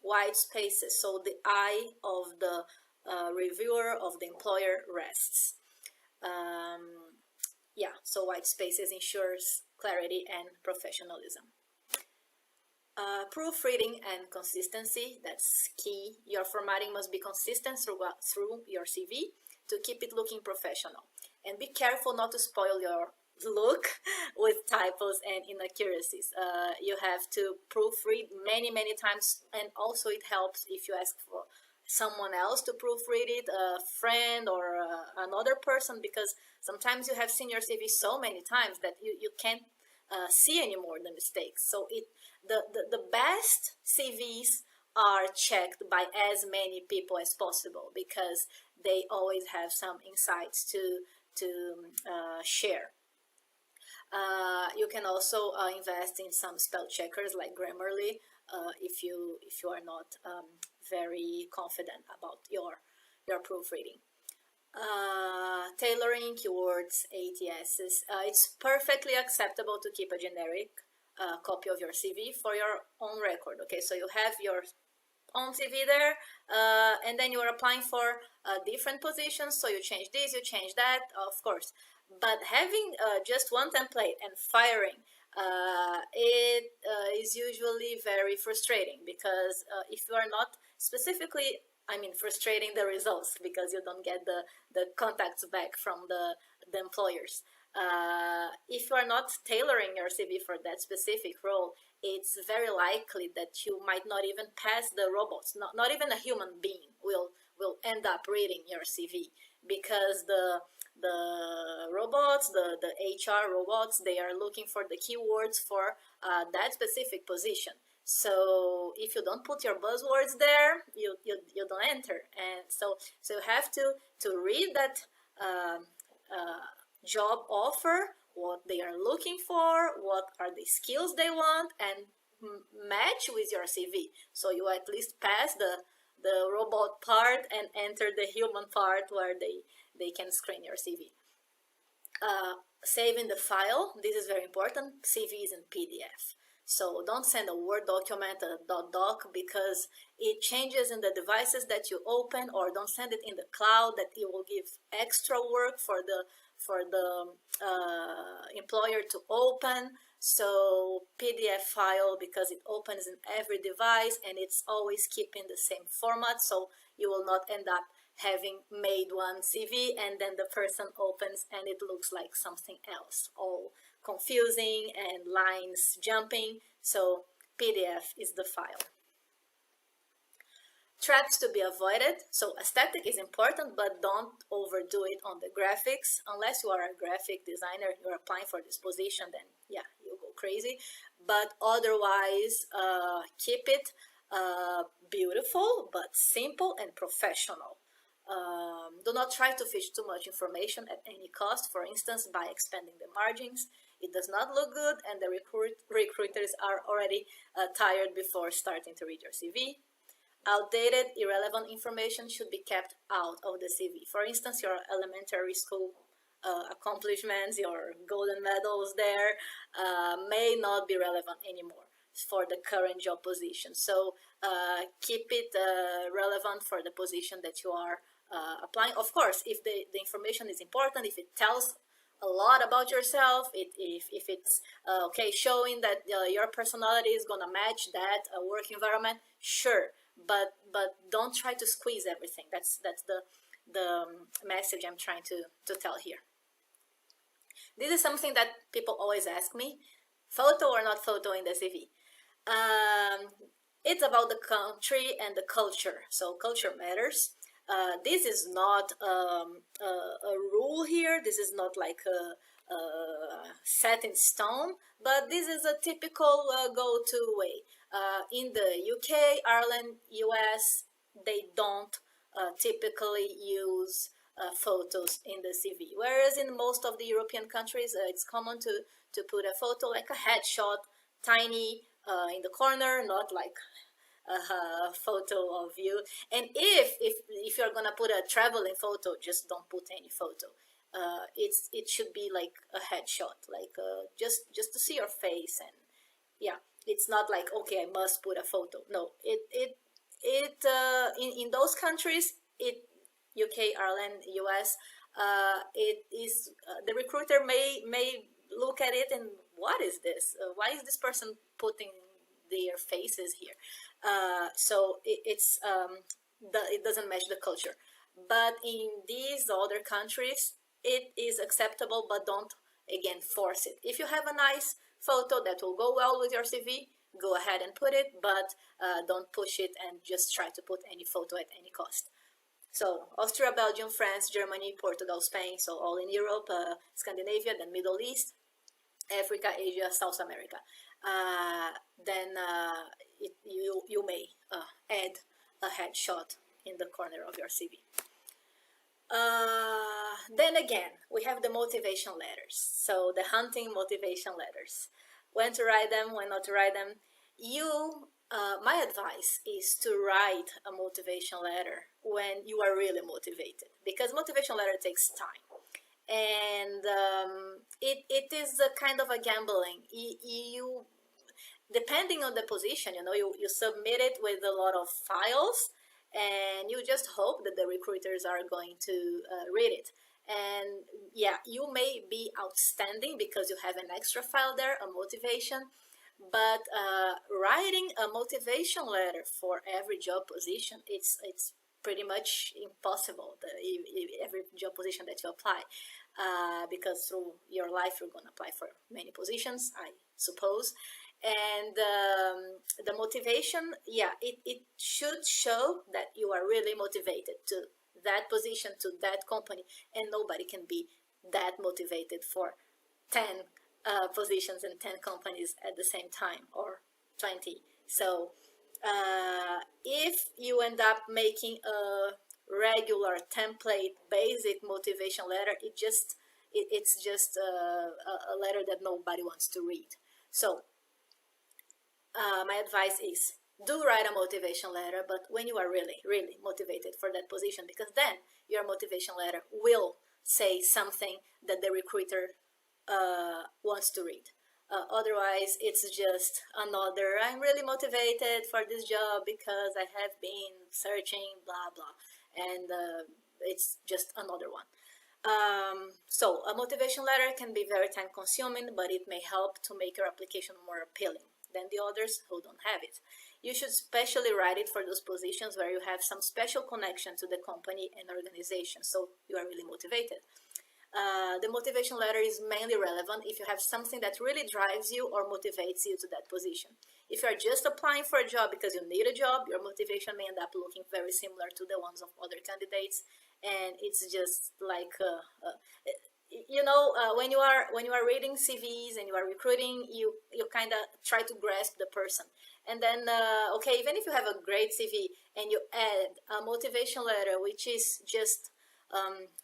wide spaces, so the eye of the reviewer, of the employer, rests. Yeah, so white spaces ensures clarity and professionalism. Proofreading and consistency, that's key. Your formatting must be consistent through your CV to keep it looking professional. And be careful not to spoil your look with typos and inaccuracies. You have to proofread many times, and also it helps if you ask for someone else to proofread it, a friend or another person, because sometimes you have seen your CV so many times that you can't see anymore the mistakes. So the best CVs are checked by as many people as possible, because they always have some insights to share. You can also invest in some spell checkers like Grammarly if you are not very confident about your proofreading. Tailoring keywords, ATSs. It's perfectly acceptable to keep a generic copy of your CV for your own record. Okay, so you have your own CV there, and then you are applying for different positions, so you change this, you change that, of course. But having just one template and firing, it is usually very frustrating, because if you are not specifically, I mean, frustrating the results, because you don't get the contacts back from the employers. If you are not tailoring your CV for that specific role, it's very likely that you might not even pass the robots. Not even a human being will end up reading your CV, because the robots, the HR robots, they are looking for the keywords for that specific position. So if you don't put your buzzwords there, you don't enter. And so you have to read that job offer, what they are looking for, what are the skills they want, and match with your CV. So you at least pass the robot part and enter the human part, where they can screen your CV. Saving the file, this is very important. CV is in PDF. So don't send a Word document, a .doc, because it changes in the devices that you open, or don't send it in the cloud, that it will give extra work for the employer to open. So PDF file, because it opens in every device and it's always keeping the same format, so you will not end up having made one CV and then the person opens and it looks like something else, all confusing and lines jumping. So PDF is the file. Traps to be avoided. So aesthetic is important, but don't overdo it on the graphics. Unless you are a graphic designer, you're applying for this position, then yeah, you go crazy. But otherwise, keep it beautiful, but simple and professional. Do not try to fish too much information at any cost. For instance, by expanding the margins, it does not look good, and the recruiters are already tired before starting to read your CV. Outdated, irrelevant information should be kept out of the CV. For instance, your elementary school accomplishments, your golden medals there, may not be relevant anymore for the current job position. So keep it relevant for the position that you are applying. Of course, if the information is important, if it tells a lot about yourself, if it's okay, showing that your personality is gonna match that work environment, sure. But don't try to squeeze everything. That's the message I'm trying to tell here. This is something that people always ask me: photo or not photo in the CV? It's about the country and the culture. So culture matters. This is not a rule here. This is not like a set in stone, but this is a typical go-to way. In the UK, Ireland, US, they don't typically use photos in the CV. Whereas in most of the European countries, it's common to put a photo like a headshot, tiny in the corner, not like a photo of you. And if you're gonna put a traveling photo, just don't put any photo. It should be like a headshot, like just to see your face. And yeah, it's not like, okay, I must put a photo. No, in those countries, UK, Ireland, US, it is the recruiter may look at it and, what is this? Why is this person putting their faces here? So it doesn't match the culture. But in these other countries, it is acceptable, but don't, again, force it. If you have a nice photo that will go well with your CV, go ahead and put it, but don't push it and just try to put any photo at any cost. So Austria, Belgium, France, Germany, Portugal, Spain, so all in Europe, Scandinavia, then Middle East, Africa, Asia, South America. Then you may add a headshot in the corner of your CV. Then again, we have the motivation letters. So the hunting motivation letters. When to write them, when not to write them. My advice is to write a motivation letter when you are really motivated, because motivation letter takes time. And it is a kind of a gambling. You depending on the position, you submit it with a lot of files, and you just hope that the recruiters are going to read it. And yeah, you may be outstanding because you have an extra file there, a motivation, but writing a motivation letter for every job position, it's pretty much impossible, every job position that you apply, because through your life you're going to apply for many positions, I suppose. And the motivation, yeah, it should show that you are really motivated to that position, to that company, and nobody can be that motivated for 10 positions and 10 companies at the same time, or 20. So if you end up making a regular template basic motivation letter, it's just a letter that nobody wants to read. So my advice is, do write a motivation letter, but when you are really, really motivated for that position, because then your motivation letter will say something that the recruiter wants to read. Otherwise, it's just another, I'm really motivated for this job because I have been searching, blah, blah. And it's just another one. So a motivation letter can be very time consuming, but it may help to make your application more appealing than the others who don't have it. You should specially write it for those positions where you have some special connection to the company and organization, so you are really motivated. The motivation letter is mainly relevant if you have something that really drives you or motivates you to that position. If you are just applying for a job because you need a job, your motivation may end up looking very similar to the ones of other candidates, and it's just like when you are reading CVs and you are recruiting, you kind of try to grasp the person. And then okay, even if you have a great CV and you add a motivation letter which is just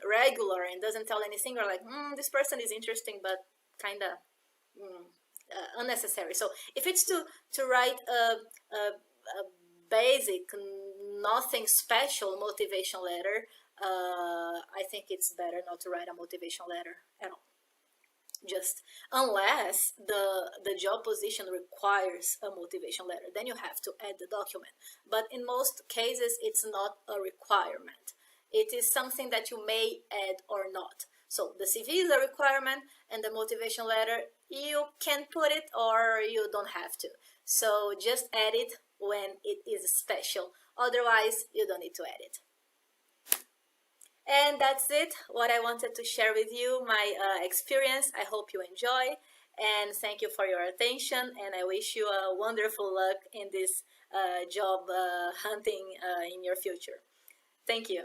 regular and doesn't tell anything, you're like, this person is interesting but kind of unnecessary. So if it's to write a basic, nothing special motivation letter, I think it's better not to write a motivation letter at all. Just unless the job position requires a motivation letter, then you have to add the document. But in most cases, it's not a requirement. It is something that you may add or not. So the CV is a requirement, and the motivation letter, you can put it or you don't have to. So just add it when it is special. Otherwise, you don't need to add it. And that's it, what I wanted to share with you, my experience. I hope you enjoy, and thank you for your attention, and I wish you a wonderful luck in this job hunting in your future. Thank you.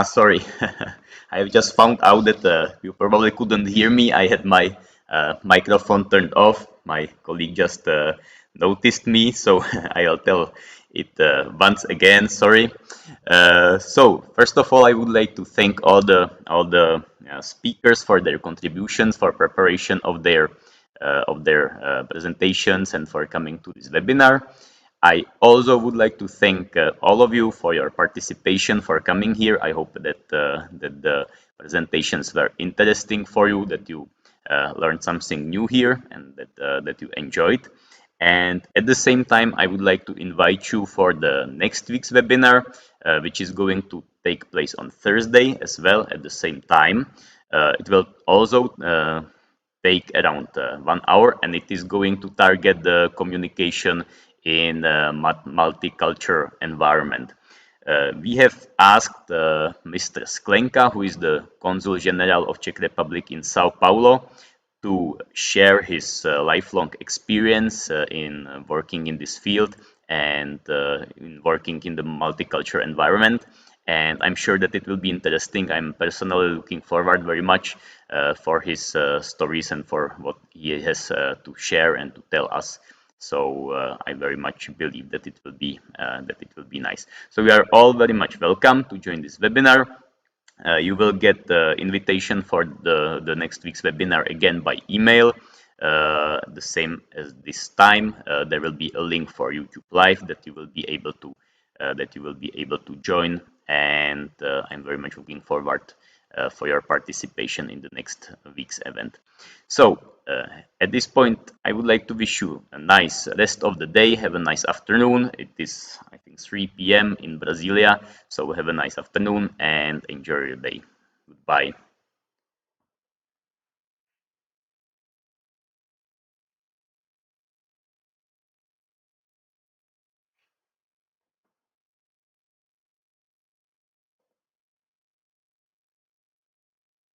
Sorry, I just found out that you probably couldn't hear me. I had my microphone turned off. My colleague just noticed me, so I'll tell it once again. Sorry. So first of all, I would like to thank all the speakers for their contributions, for preparation of their presentations, and for coming to this webinar. I also would like to thank all of you for your participation, for coming here. I hope that the presentations were interesting for you, that you learned something new here, and that you enjoyed. And at the same time, I would like to invite you for the next week's webinar, which is going to take place on Thursday as well at the same time. It will also take around 1 hour, and it is going to target the communication in a multicultural environment. We have asked Mr. Sklenka, who is the Consul General of Czech Republic in Sao Paulo, to share his lifelong experience in working in this field and in working in the multicultural environment. And I'm sure that it will be interesting. I'm personally looking forward very much for his stories and for what he has to share and to tell us. So I very much believe that it will be nice. So we are all very much welcome to join this webinar. You will get the invitation for the next week's webinar again by email, the same as this time. There will be a link for YouTube Live that you will be able to join, and I'm very much looking forward for your participation in the next week's event. So at this point, I would like to wish you a nice rest of the day. Have a nice afternoon. It is, I think, 3 p.m. in Brasilia. So have a nice afternoon and enjoy your day. Goodbye.